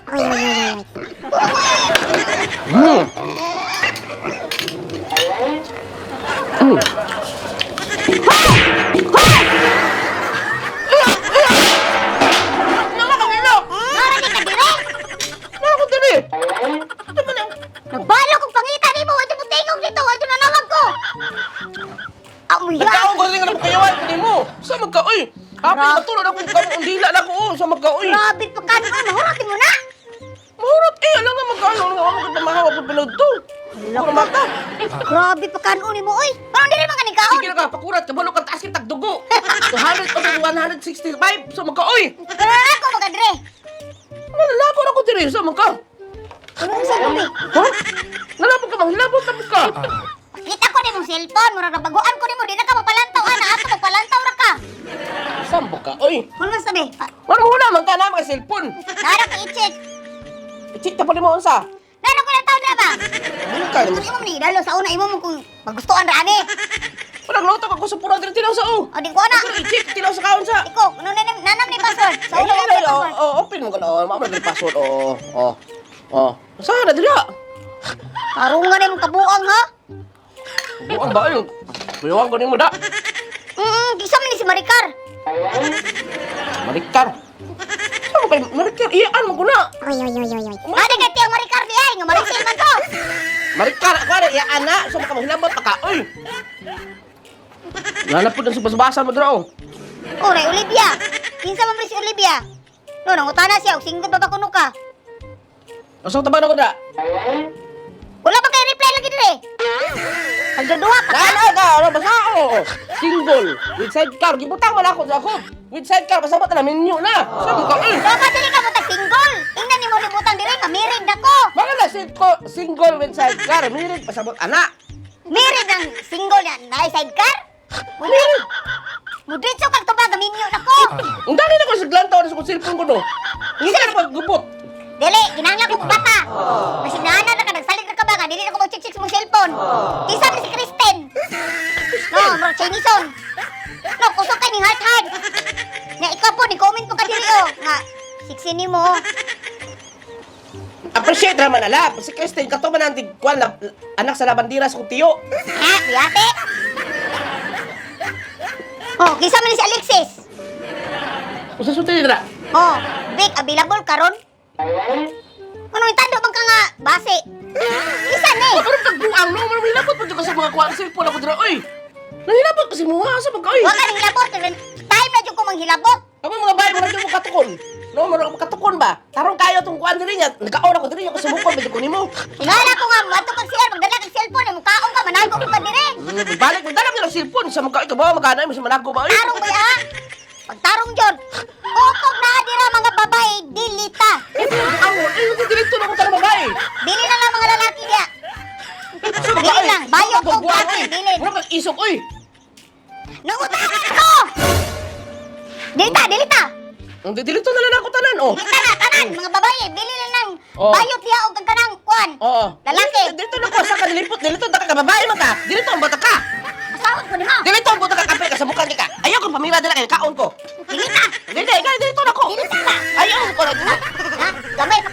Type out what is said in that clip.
Uy, uy, uy, uy. Mara di ka dire. Ano ko dali? Ano man ang... Nagbalo kong pangita ni mo. Ito mo tingog dito. Ito nanawag ko. Amoy Nagkaon ko rin nga na pagkayawan ko ni mo. Sa magkaoy. Happy na matulog ako kung dila na ko. Sa magkaoy. Grabe pa ka. Mahuratin mo na. Mahurot eh. Alam nga magkaoy. Ano nga ako mahawa ko pinod to. Puro mata. Grabe pa ka ni mo. Uy, parang di rin mga kanikaon. Sige na ka. Pakurat. Kabalo ka taas kitag dugo. 200 o 165. Sa magkaoy. Pero ako magadre. Nalapon ako diri. Sa magka. Ano sa gabi? Ha? Nalapon ka bang? Nalapon ka ka. Kita ko ni mong cellphone. Mura na baguan ko ni mo. Di na ka mapalantaw. Ana, ato mapalantaw na ka. Sambo ka. Oy. Ano man sabi? Ano hula man ka na mga cellphone. Nara ko i-check. I-check na pa ni mo unsa. Nara ko na tao na ba? Ano ka? Imo mo ni dalo sa una imo mo kung magustuhan ra ani. Walang lotok ako sa pura diri tilaw sa o. O di ko na. Pero i-check tilaw sa kaon sa. Iko, ano nanam ni password? Sa una Ay, mo ay, password. open mo ka na. Mama na password. Oo. Saan na diri? Tarungan ni mong kabuang ha. Buang ba yun? Buang ko ni mo da. Kisa man ni si Maricar. Marikar. Saan mo kay Marikar? Iyaan mo ko na. Uy, uy, uy, uy, uy. Ada gati ang Maricar di ay, nga Maricel man to. Marikar. Ako na, iyaan na. Saan mo ka mahilabot pa ka? Uy. Nanapod ang subas-basan mo dira oh. Oh, Ray Olivia. Kinsa man si Olivia? No, nangutana siya, og single ba ba kuno ka? Asang taban ako da. Wala pa kay reply lagi dire. Pagduduha pa ka. Ano basta ako? Single. With sidecar. Gibutang man ako sa ako. With sidecar. Basta ba na menu na. Saan mo ka? Dapat dili ka mo tag single. Tingnan ni mo libutang dire ka mirig nako. Mga na single with sidecar. Mirig pasabot anak. Mirig ang single yan, na sidecar. Mirig. Mudritso kag tubag gaminyo nako. Ang dali na ko sa glantaw na sa kong cellphone ko no. Hindi ka na paggubot. Dili, ginanglan ko bata. Kasi nana na ka nagsalig na ka ba nga, dili na ko mag-check sa mong cellphone. Isa ni si Kristen. No, bro, Chinison. No, kusok kay ni heart. Na ikaw po, ni-comment po ka dili oh. Nga, siksi ni mo. Appreciate naman ala. Si Kristen, kato man ang tigkuan na anak sa labandira sa kong tiyo. Ha, biyate. Oh, kisa man ni si Alexis. Kung sa suti nila. Oh, Vic, available karon. Ano itando bang ka nga base? Kisa ni. Pero pagbuang no, mahilabot po dyan ka sa mga kuha ng cellphone ako dira. Uy, nahilabot kasi mo ha sa pagkaoy. Wa ka nang hilabot, time na jud ko manghilabot. Ako mga bahay mo na dyan mo katukon. No, marunong mo katukon ba? Tarong kayo itong kuhaan diri niya. Nagkaon ako diri yung kasubukon. Medyo kunin mo. Ingala ko nga, mato kag siya, magdala kag cellphone, mukhaon ka, manago ko ka dire. Balik mo, dalam nilang cellphone. Sa mga ikaw ba, maghanay mo sa manago ba? Uy, Tarong ba ya? Pagtarong jud. Utok na dira mga babae, dilita. awon. Ay, nagdidirekto na ako tayo babae. Dili na lang mga lalaki dia. Dili lang, bayot ko gati, dili. Mura kang isok, uy. Nangutangan ako! Dilita, dilita. Ang didirekto na lang ako tanan, oh. Dilita na, tanan, mga babae, dili na lang. Oh. Bayot dia og kanang kuan. Oo. Lalaki. Dito na ko, sa kanilipot. Dito na ka, babae man ka. Dito ang bata ka. Asawat ko ni mo. Dito ang bata ka, kapil ka sa mukha ka. Ayaw kong pamila dila kay kaon ko. Dilita. Dito na ko. Dilita na. Ayaw ko na. Ha? Gamay pa